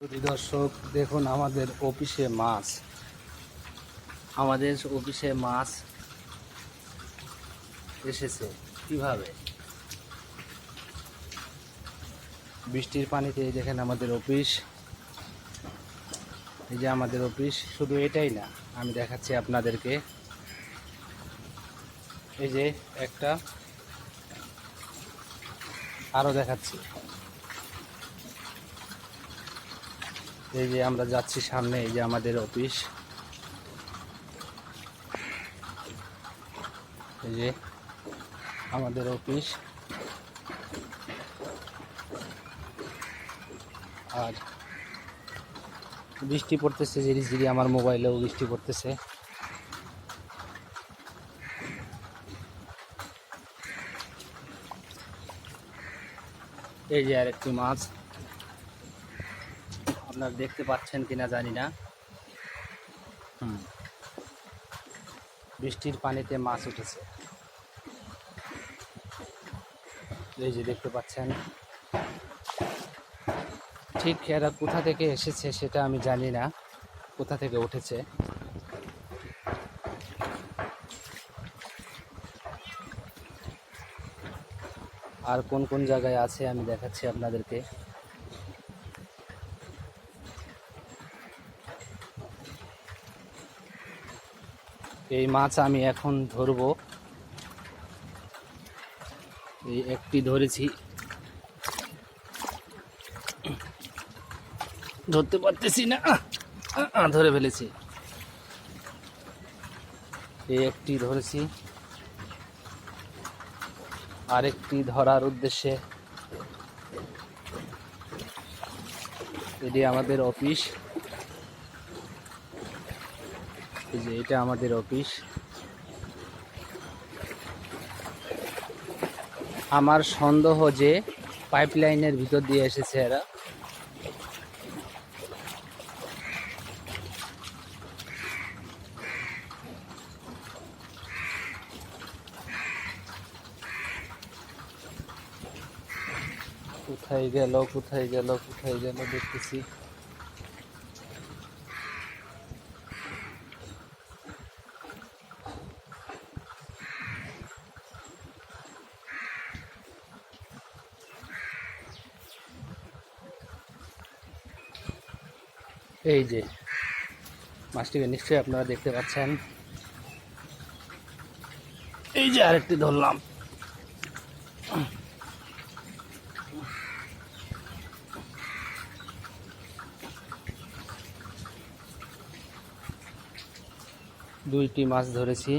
যদি দর্শক দেখুন আমাদের অফিসে মাছ এসেছে কিভাবে বৃষ্টির পানিতে। এই দেখেন আমাদের অফিস, এই যে আমাদের অফিস। শুধু এটাই না, আমি দেখাচ্ছি আপনাদেরকে। এই যে একটা আরো দেখাচ্ছি। এই যে আমরা যাচ্ছি সামনে, এই যে আমাদের অফিস। এই যে আমাদের অফিস। আর বৃষ্টি পড়তেছে ঝিরি ঝিরি, আমার মোবাইলেও বৃষ্টি পড়তেছে। এই যে আরেকটি মাছ, আপনারা দেখতে পাচ্ছেন কিনা জানি না। বৃষ্টির পানিতে মাছ উঠেছে, এই যে দেখতে পাচ্ছেন। ঠিক এরা কোথা থেকে এসেছে সেটা আমি জানি না, কোথা থেকে উঠেছে। আর কোন কোন জায়গায় আছে আমি দেখাচ্ছি আপনাদেরকে। এই মাছ আমি এখন ধরবো। এই একটি ধরেছি, ধরতে পারতেছি না, ধরে ফেলেছি। এই একটি ধরেছি, আরেকটি ধরার উদ্দেশ্যে। এটি আমাদের অফিস, এই যে এটা আমাদের অফিস। আমার সন্দেহ যে পাইপলাইনের ভিতর দিয়ে এসেছে এরা। কোথায় গেল দেখতেছি। এই যে মাছটিকে নিশ্চয়ই আপনারা দেখতে পাচ্ছেন। এই যে আরেকটি ধরলাম। দুইটি মাছ ধরেছি।